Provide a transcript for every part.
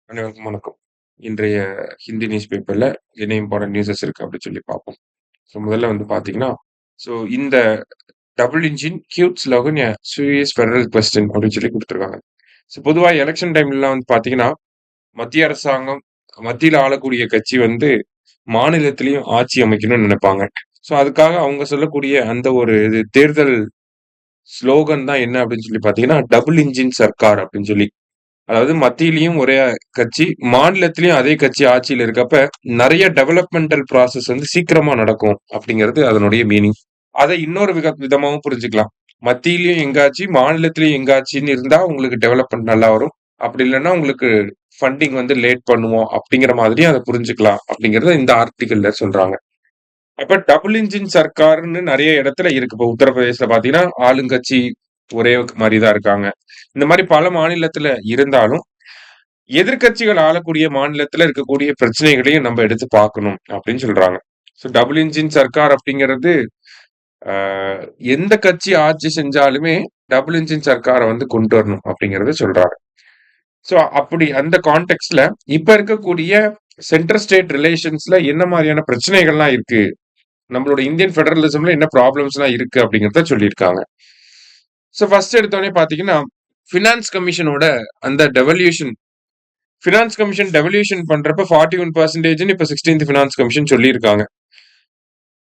அனைவருக்கும் வணக்கம். இன்றைய ஹிந்தி நியூஸ் பேப்பர்ல என்ன இம்பார்ட்டன்ட் நியூஸஸ் இருக்கு அப்படின்னு சொல்லி பார்ப்போம். ஸோ முதல்ல வந்து பார்த்தீங்கன்னா, ஸோ இந்த double engine cute slogan Suez federal question அப்படின்னு சொல்லி குடுத்துருக்காங்க. ஸோ பொதுவா எலக்ஷன் டைம்லலாம் வந்து பார்த்தீங்கன்னா, மத்திய அரசாங்கம், மத்தியில ஆளக்கூடிய கட்சி வந்து மாநிலத்திலயும் ஆட்சி அமைக்கணும்னு நினைப்பாங்க. ஸோ அதுக்காக அவங்க சொல்லக்கூடிய அந்த ஒரு தேர்தல் ஸ்லோகன் தான் என்ன அப்படின்னு சொல்லி பார்த்தீங்கன்னா, டபுள் இன்ஜின் சர்க்கார் அப்படின்னு சொல்லி. அதாவது மத்தியிலயும் ஒரே கட்சி, மாநிலத்திலயும் அதே கட்சி ஆட்சியில இருக்கப்ப, நெறைய டெவலப்மென்டல் ப்ராசஸ் வந்து சீக்கிரமா நடக்கும் அப்படிங்கிறது அதனுடைய மீனிங். அத இன்னொரு விதமாவும் புரிஞ்சுக்கலாம். மத்தியிலயும் எங்க ஆட்சி, மாநிலத்திலயும் எங்க ஆட்சின்னு இருந்தா உங்களுக்கு டெவலப்மென்ட் நல்லா வரும். அப்படி இல்லன்னா உங்களுக்கு ஃபண்டிங் வந்து லேட் பண்ணுவோம் அப்படிங்கிற மாதிரியும் அத புரிஞ்சுக்கலாம் அப்படிங்கிறத இந்த ஆர்டிகிள்ல சொல்றாங்க. அப்ப டபுள் இன்ஜின் சர்க்கார்ன்னு நெறைய இடத்துல இருக்கு. இப்ப உத்தரப்பிரதேசல பார்த்தீங்கன்னா, ஆளுங்கட்சி ஒரே மாரி தான் இருக்காங்க. இந்த மாரி பல மாநிலத்தில இருந்தாலும் எதிர்க்கட்சிகள் ஆளக்கூடிய மாநிலத்துல இருக்கக்கூடிய பிரச்சனைகளையும் நம்ம எடுத்து பார்க்கணும் அப்படின்னு சொல்றாங்க. ஸோ டபுள் இன்ஜின் சர்க்கார் அப்படிங்கிறது ஆ எந்த கட்சி ஆட்சி செஞ்சாலுமே டபுள் இன்ஜின் சர்க்கார வந்து கொண்டு வரணும் அப்படிங்கிறத சொல்றாங்க. ஸோ அப்படி அந்த கான்டெக்ஸ்ட்ல இப்ப இருக்கக்கூடிய சென்டர் ஸ்டேட் ரிலேஷன்ஸ்ல என்ன மாரியான பிரச்சனைகள்லாம் இருக்கு? நம்மளோட இந்தியன் ஃபெடரலிசம்ல என்ன ப்ராப்ளம்ஸ்லாம் இருக்கு அப்படிங்கிறத சொல்லியிருக்காங்க. ஸோ ஃபர்ஸ்ட் எடுத்தோனே பார்த்தீங்கன்னா, ஃபினான்ஸ் கமிஷனோட அந்த ஃபினான்ஸ் கமிஷன் டெவல்யூஷன் பண்றப்ப 41% இப்ப 16th ஃபினான்ஸ் கமிஷன் சொல்லியிருக்காங்க.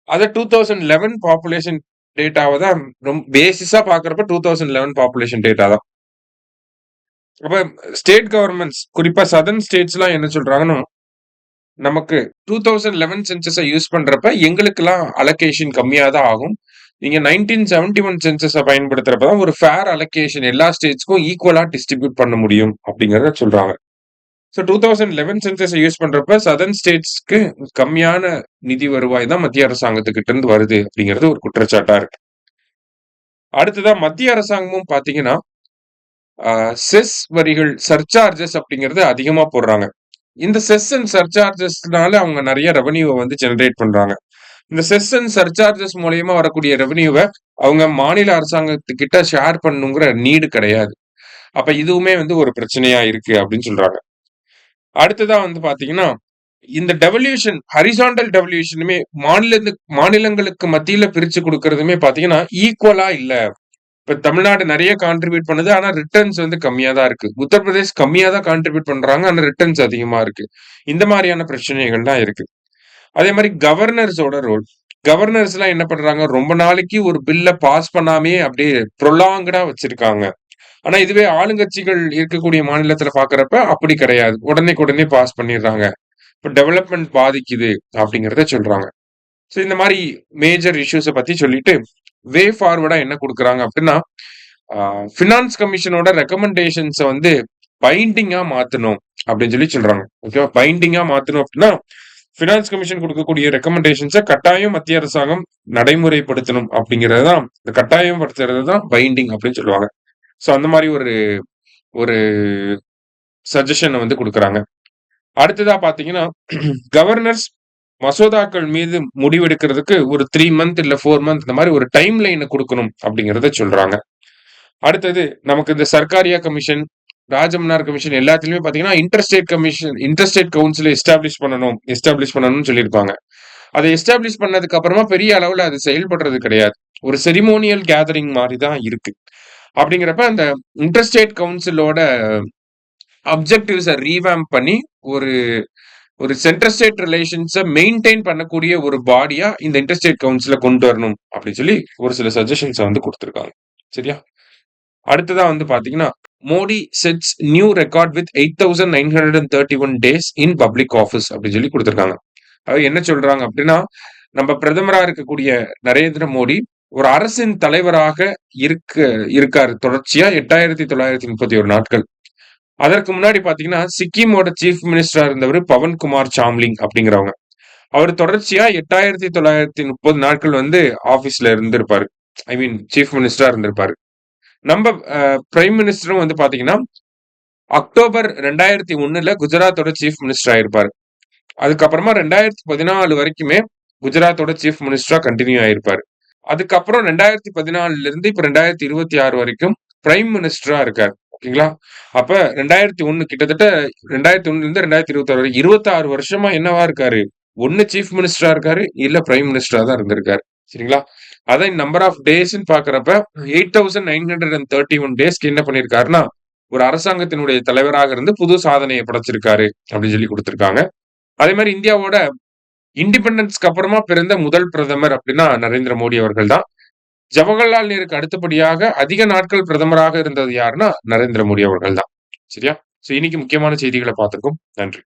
அத 2011 பாப்புலேஷன் டேட்டாவ தான் பேசிஸா பார்க்கறப்ப 2011 பாப்புலேஷன் டேட்டா தான். அப்ப ஸ்டேட் கவர்ன்மெண்ட்ஸ் குறிப்பா சதர்ன் ஸ்டேட்ஸ்லாம் என்ன சொல்றாங்கன்னா, நமக்கு 2011 சென்சஸ யூஸ் பண்றப்ப எங்களுக்கெல்லாம் அலோகேஷன் கம்மியா தான் ஆகும். நீங்க 1971 சென்சஸ பயன்படுத்துறப்ப தான் ஒரு ஃபேர் அலோகேஷன் எல்லா ஸ்டேட்ஸ்க்கும் ஈக்குவலா டிஸ்ட்ரிபியூட் பண்ண முடியும் அப்படிங்கிறத சொல்றாங்க. ஸோ 2011 சென்சஸ யூஸ் பண்றப்ப சதர்ன் ஸ்டேட்ஸ்க்கு கம்மியான நிதி வருவாய் தான் மத்திய அரசாங்கத்துக்கிட்ட இருந்து வருது அப்படிங்கிறது ஒரு குற்றச்சாட்டா இருக்கு. அடுத்ததா மத்திய அரசாங்கமும் பார்த்தீங்கன்னா, செஸ் வரிகள் சர்சார்ஜஸ் அப்படிங்கிறது அதிகமா போடுறாங்க. இந்த செஸ் அண்ட் சர்சார்ஜஸ்னால அவங்க நெறைய ரெவென்யூவ வந்து ஜெனரேட் பண்றாங்க. இந்த செஸ் அண்ட் சர்சார்ஜஸ் மூலியமா வரக்கூடிய ரெவென்யூவ அவங்க மாநில அரசாங்கத்துக்கிட்ட ஷேர் பண்ணணுங்கிற நீடு கிடையாது. அப்ப இதுவுமே வந்து ஒரு பிரச்சனையா இருக்கு அப்படின்னு சொல்றாங்க. அடுத்ததா வந்து பார்த்தீங்கன்னா, இந்த டெவல்யூஷன் ஹரிசான்டல் டெவல்யூஷனுமே மாநிலங்களுக்கு மத்தியில பிரிச்சு குடுக்குறதுமே பார்த்தீங்கன்னா, ஈக்குவலா இல்ல. இப்ப தமிழ்நாடு நெறைய கான்ட்ரிபியூட் பண்ணுது. ஆனா ரிட்டர்ன்ஸ் வந்து கம்மியா தான் இருக்கு. உத்தரப்பிரதேஷ் கம்மியா தான் கான்ட்ரிபியூட் பண்றாங்க. ஆனா ரிட்டர்ன்ஸ் அதிகமா இருக்கு. இந்த மாரியான பிரச்சனைகள் தான் இருக்கு. அதே மாரி கவர்னர்ஸோட ரோல். கவர்னர்ஸ்லாம் என்ன பண்றாங்க, ரொம்ப நாளைக்கு ஒரு பில்ல பாஸ் பண்ணாமயே அப்படியே ப்ரொலாங்க்டா வச்சிருக்காங்க. ஆனா இதுவே ஆளுங்கட்சிகள் இருக்கக்கூடிய மாநிலத்தில பார்க்கிறப்ப அப்படி கிடையாது. உடனேக்குடனே பாஸ் பண்ணிடுறாங்க. இப்ப டெவலப்மென்ட் பாதிக்குது அப்படிங்கிறத சொல்றாங்க. ஸோ இந்த மாரி மேஜர் இஷ்யூஸ பத்தி சொல்லிட்டு, வே ஃபார்வர்டா என்ன குடுக்குறாங்க அப்டின்னா, ஆ ஃபினான்ஸ் கமிஷனோட ரெக்கமெண்டேஷன்ஸ வந்து பைண்டிங்கா மாத்தணும் அப்டின்னு சொல்லி சொல்றாங்க. ஓகேவா? பைண்டிங்கா மாத்தணும் அப்டின்னா, ஃபினான்ஸ் கமிஷன் குடுக்கக்கூடிய ரெக்கமெண்டேஷன்ஸ கட்டாயம் மத்திய அரசாங்கம் நடைமுறைப்படுத்தணும் அப்டிங்கிறது தான் இந்த கட்டாயம் படுத்துறது தான் பைண்டிங் அப்டின்னு சொல்லுவாங்க. ஸோ அந்த மாரி ஒரு ஒரு சஜஷன வந்து குடுக்குறாங்க. அடுத்ததா பார்த்தீங்கன்னா, கவர்னர்ஸ் மசோதாக்கள் மீது முடிவெடுக்கிறதுக்கு ஒரு 3 மந்த் இல்ல 4 மந்த் இந்த மாரி ஒரு டைம் லைன குடுக்கணும் அப்படிங்கிறத சொல்றாங்க. அடுத்தது நமக்கு இந்த சர்க்காரியா கமிஷன், ராஜமன்னார் கமிஷன் எல்லாத்துலயுமே பார்த்தீங்கன்னா, இன்டர் ஸ்டேட் கவுன்சில எஸ்டாப்ளிஷ் பண்ணணும்னு சொல்லியிருப்பாங்க. அத எஸ்டாப்ளிஷ் பண்ணதுக்கு அப்புறமா பெரிய அளவுல அது செயல்படுறது கிடையாது. ஒரு செரிமோனியல் கேதரிங் மாரி தான் இருக்கு. அப்படிங்கிறப்ப அந்த இன்டர் ஸ்டேட் கவுன்சிலோட அப்ஜெக்டிவ்ஸ ரீவாம்ப் பண்ணி ஒரு ஒரு சென்டர் ஸ்டேட் ரிலேஷன்ஸ மெயின்டெயின் பண்ணக்கூடிய ஒரு பாடியா இந்த இன்டர் ஸ்டேட் கவுன்சில கொண்டு வரணும் அப்படின்னு சொல்லி ஒரு சில சஜஷன்ஸ வந்து குடுத்திருக்காங்க. சரியா? அடுத்ததா வந்து பாத்தீங்கன்னா, Modi sets new record with 8931 days in public office அப்படின்னு சொல்லி குடுத்திருக்காங்க. அதாவது என்ன சொல்றாங்க அப்படின்னா, நம்ம பிரதமரா இருக்கக்கூடிய நரேந்திர மோடி ஒரு அரசின் தலைவராக இருக்க இருக்காரு தொடர்ச்சியா 8931 நாட்கள். அதற்கு முன்னாடி பாத்தீங்கன்னா, சிக்கிமோட சீஃப் மினிஸ்டரா இருந்தவரு பவன்குமார் சாம்லிங் அப்படிங்கிறவங்க. அவர் தொடர்ச்சியா 8930 நாட்கள் வந்து ஆபீஸ்ல இருந்திருப்பாரு. ஐ மீன் சீஃப் மினிஸ்டரா இருந்திருப்பாரு. நம்ம பிரைம் மினிஸ்டரும் வந்து பாத்தீங்கன்னா, அக்டோபர் 2001ல குஜராத்தோட சீஃப் மினிஸ்டர் ஆயிருப்பாரு. அதுக்கப்புறமா 2014 வரைக்குமே குஜராத்தோட சீஃப் மினிஸ்டரா கன்டின்யூ ஆயிருப்பாரு. அதுக்கப்புறம் 2014ல இருந்து இப்ப 2026 வரைக்கும் பிரைம் மினிஸ்டரா இருக்காரு. ஓகேங்களா? அப்ப 2001 கிட்டத்தட்ட 2001லிருந்து 2026 வரை 26 வருஷமா என்னவா இருக்காரு? ஒண்ணு சீஃப் மினிஸ்டரா இருக்காரு, இல்ல பிரைம் மினிஸ்டரா தான் இருந்திருக்காரு. சரிங்களா? அதான் நம்பர் ஆஃப் டேஸ்ன்னு பார்க்கிறப்ப 8931 டேஸ்க்கு என்ன பண்ணியிருக்காருன்னா, ஒரு அரசாங்கத்தினுடைய தலைவராக இருந்து புது சாதனைய படைச்சிருக்காரு அப்படின்னு சொல்லி குடுத்திருக்காங்க. அதே மாரி இந்தியாவோட இண்டிபெண்டன்ஸ்க்கு அப்புறமா பிறந்த முதல் பிரதமர் அப்படின்னா நரேந்திர மோடி அவர்கள் தான். ஜவஹர்லால் நேருக்கு அடுத்தபடியாக அதிக நாட்கள் பிரதமராக இருந்தது யாருன்னா, நரேந்திர மோடி அவர்கள் தான். சரியா? சோ இன்னைக்கு முக்கியமான செய்திகள பார்த்திருக்கோம். நன்றி.